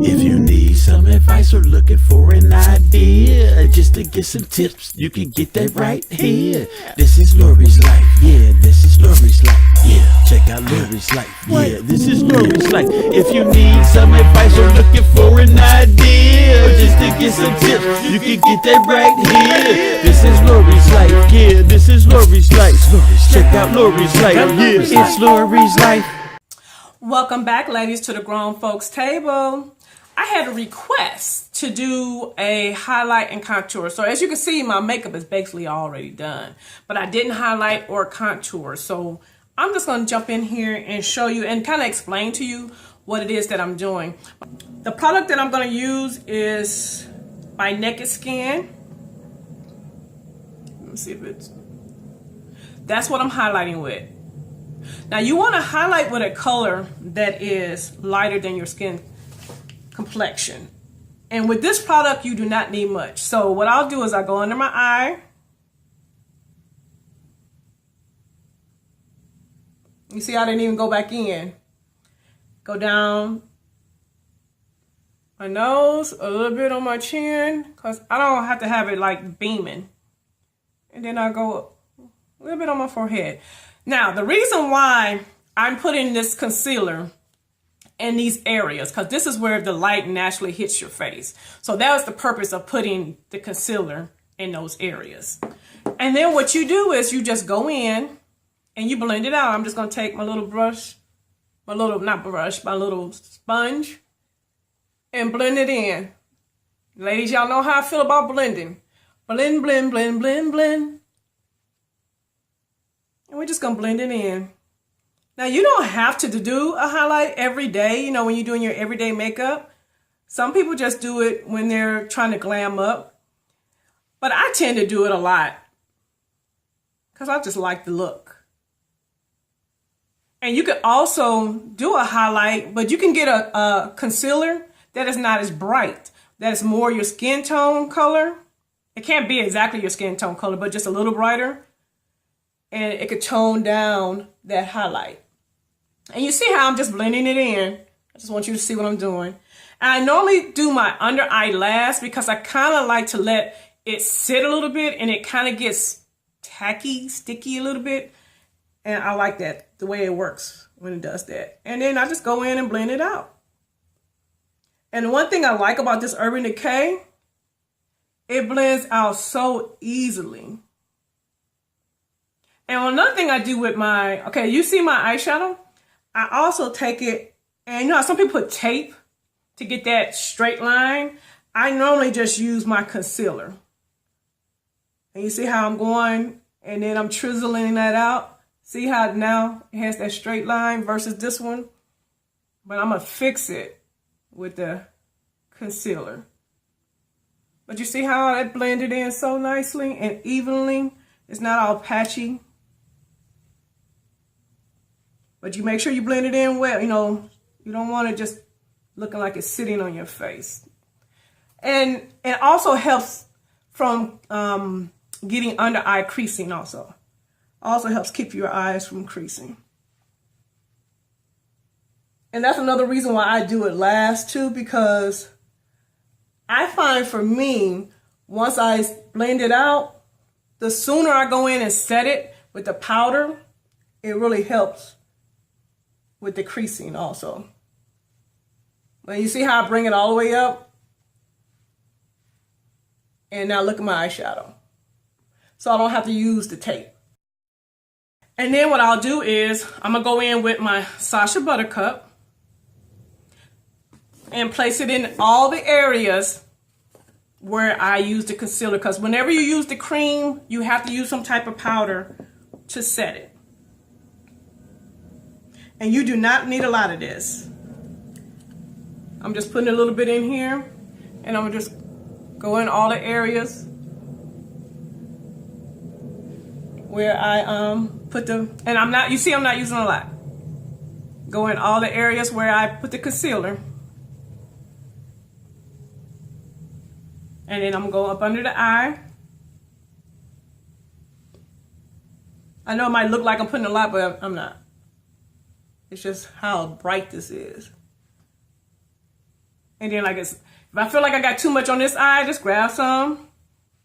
If you need some advice or looking for an idea, just to get some tips, you can get that right here. This is Lori's life, yeah, this is Lori's life, yeah. Check out Lori's life, yeah, this is Lori's life. If you need some advice or looking for an idea, just to get some tips, you can get that right here. This is Lori's life, yeah, this is Lori's life. Check out Lori's life, yeah, it's Lori's life. Welcome back, ladies, to the Grown Folks Table. I had a request to do a highlight and contour. So as you can see, my makeup is basically already done, but I didn't highlight or contour. So I'm just going to jump in here and show you and kind of explain to you what it is that I'm doing. The product that I'm going to use is by Naked Skin. Let me see if it's... That's what I'm highlighting with. Now you want to highlight with a color that is lighter than your skin complexion. And with this product, you do not need much. So what I'll do is I go under my eye. You see I didn't even go back in. Go down my nose, a little bit on my chin, because I don't have to have it like beaming. And then I go a little bit on my forehead. Now, the reason why I'm putting this concealer in these areas, because this is where the light naturally hits your face. So that was the purpose of putting the concealer in those areas. And then what you do is you just go in and you blend it out. I'm just going to take my little brush, my little sponge and blend it in. Ladies, y'all know how I feel about blending. Blend, blend, blend, blend, blend. And we're just going to blend it in. Now, you don't have to do a highlight every day, you know, when you're doing your everyday makeup. Some people just do it when they're trying to glam up. But I tend to do it a lot because I just like the look. And you can also do a highlight, but you can get a concealer that is not as bright. That is more your skin tone color. It can't be exactly your skin tone color, but just a little brighter. And it could tone down that highlight. And you see how I'm just blending it in. I just want you to see what I'm doing. And I normally do my under eye last because I kind of like to let it sit a little bit and it kind of gets tacky, sticky a little bit. And I like that, the way it works when it does that. And then I just go in and blend it out. And one thing I like about this Urban Decay, it blends out so easily. And another thing I do with my, okay, you see my eyeshadow? I also take it, and you know how some people put tape to get that straight line? I normally just use my concealer. And you see how I'm going, and then I'm chiseling that out? See how now it has that straight line versus this one? But I'm going to fix it with the concealer. But you see how that blended in so nicely and evenly? It's not all patchy. But you make sure you blend it in well. You know, you don't want it just looking like it's sitting on your face. And it also helps from getting under eye creasing also. Also helps keep your eyes from creasing. And that's another reason why I do it last too, because I find for me, once I blend it out, the sooner I go in and set it with the powder, it really helps with the creasing also. But you see how I bring it all the way up? And now look at my eyeshadow. So I don't have to use the tape. And then what I'll do is I'm going to go in with my Sacha Buttercup and place it in all the areas where I use the concealer. Because whenever you use the cream, you have to use some type of powder to set it. And you do not need a lot of this. I'm just putting a little bit in here, and I'm just go in all the areas where I put the, and I'm not, you see I'm not using a lot. Go in all the areas where I put the concealer. And then I'm gonna go up under the eye. I know it might look like I'm putting a lot, but I'm not. It's just how bright this is. And then like if I feel like I got too much on this eye, just grab some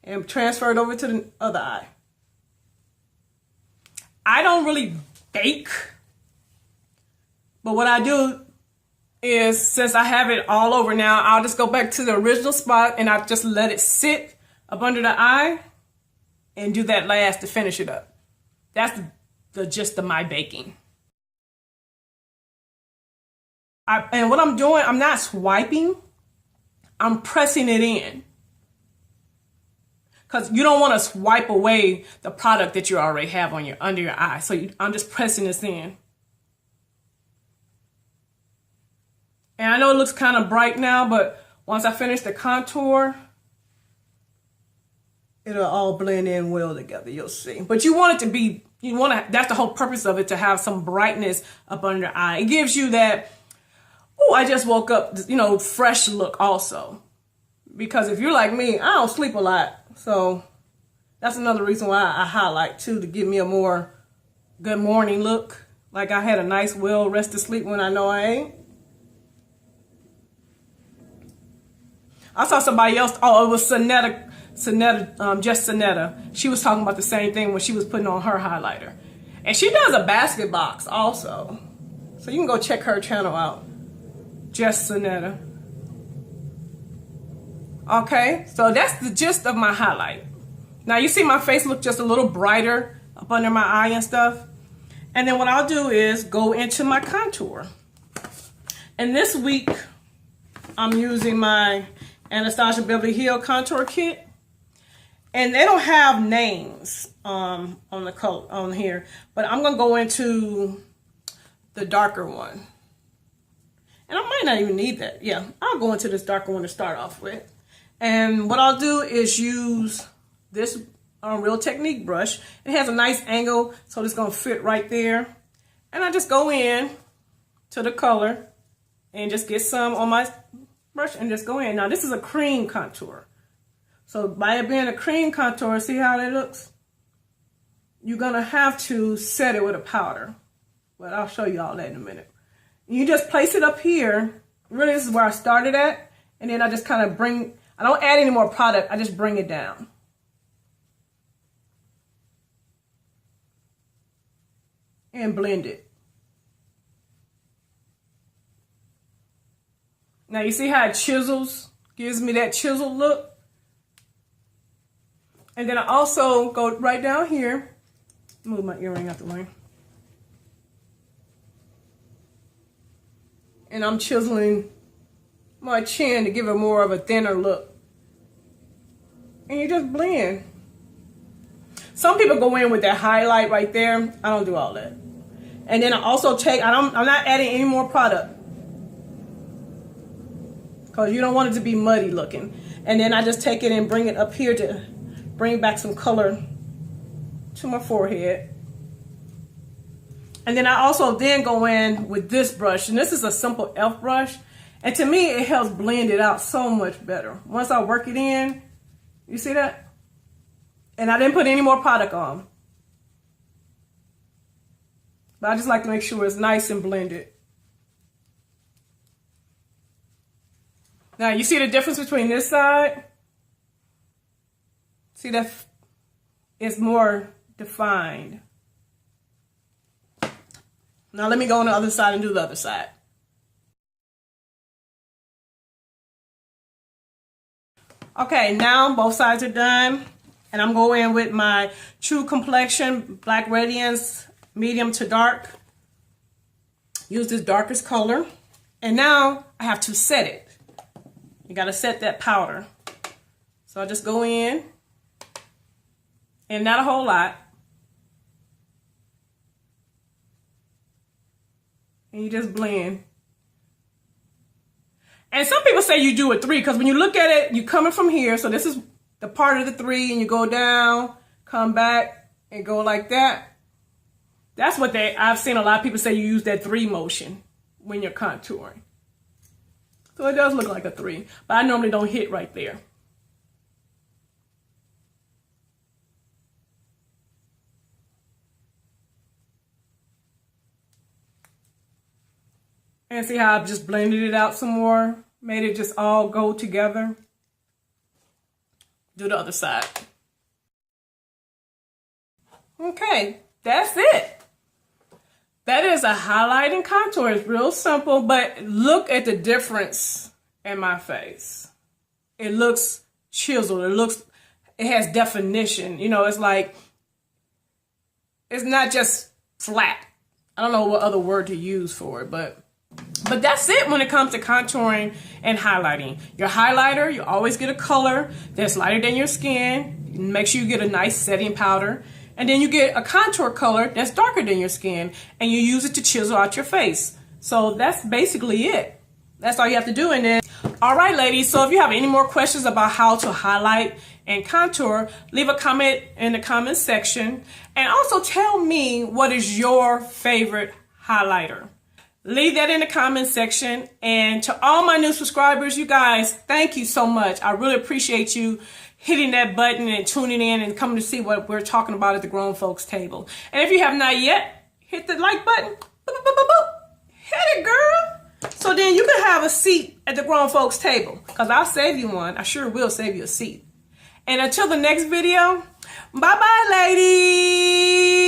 and transfer it over to the other eye. I don't really bake, but what I do is, since I have it all over now, I'll just go back to the original spot and I just let it sit up under the eye and do that last to finish it up. That's the gist of my baking. And what I'm doing, I'm not swiping, I'm pressing it in. Because you don't want to swipe away the product that you already have on under your eye. So I'm just pressing this in. And I know it looks kind of bright now, but once I finish the contour, it'll all blend in well together, you'll see. But you want it to be, that's the whole purpose of it, to have some brightness up under your eye. It gives you that, oh, I just woke up, fresh look also. Because if you're like me, I don't sleep a lot. So that's another reason why I highlight too, to give me a more good morning look. Like I had a nice, well-rested sleep when I know I ain't. I saw somebody else, it was Sonetta, just Sonetta. She was talking about the same thing when she was putting on her highlighter. And she does a basket box also. So you can go check her channel out. Just Sonetta. Okay, so that's the gist of my highlight. Now you see my face look just a little brighter up under my eye and stuff. And then what I'll do is go into my contour. And this week, I'm using my Anastasia Beverly Hills contour kit. And they don't have names on the color on here, but I'm gonna go into the darker one. And I might not even need that. Yeah, I'll go into this darker one to start off with. And what I'll do is use this Real Technique brush. It has a nice angle, so it's gonna fit right there. And I just go in to the color and just get some on my brush and just go in. Now this is a cream contour. So by it being a cream contour, see how that looks? You're gonna have to set it with a powder. But I'll show you all that in a minute. You just place it up here. Really, this is where I started at. And then I just kind of I don't add any more product, I just bring it down. And blend it. Now you see how it chisels, gives me that chisel look. And then I also go right down here, move my earring out the way. And I'm chiseling my chin to give it more of a thinner look. And you just blend. Some people go in with that highlight right there. I don't do all that. And then I also I'm not adding any more product, because you don't want it to be muddy looking. And then I just take it and bring it up here to bring back some color to my forehead. And then I also then go in with this brush, and this is a simple e.l.f. brush. And to me, it helps blend it out so much better. Once I work it in, you see that? And I didn't put any more product on. But I just like to make sure it's nice and blended. Now, you see the difference between this side? See that it's more defined. Now let me go on the other side and do the other side. Okay, now both sides are done. And I'm going in with my True Complexion Black Radiance medium to dark. Use this darkest color. And now I have to set it. You got to set that powder. So I just go in. And not a whole lot. And you just blend. And some people say you do a 3, because when you look at it, you're coming from here. So this is the part of the 3, and you go down, come back, and go like that. That's what I've seen a lot of people say you use that 3 motion when you're contouring. So it does look like a 3, but I normally don't hit right there. And see how I've just blended it out some more? Made it just all go together. Do the other side. Okay, that's it. That is a highlight and contour. It's real simple, but look at the difference in my face. It looks chiseled. It has definition. You know, it's like, it's not just flat. I don't know what other word to use for it, but that's it when it comes to contouring and highlighting. Your highlighter, you always get a color that's lighter than your skin. Make sure you get a nice setting powder. And then you get a contour color that's darker than your skin, and you use it to chisel out your face. So that's basically it. That's all you have to do. And then, all right, ladies, so if you have any more questions about how to highlight and contour, leave a comment in the comment section. And also tell me, what is your favorite highlighter? Leave that in the comment section. And to all my new subscribers, you guys, thank you so much. I really appreciate you hitting that button and tuning in and coming to see what we're talking about at the Grown Folks Table. And if you have not yet, hit the like button. Boop, boop, boop, boop, boop. Hit it, girl. So then you can have a seat at the Grown Folks Table, because I'll save you one. I sure will save you a seat. And until the next video, bye-bye, ladies.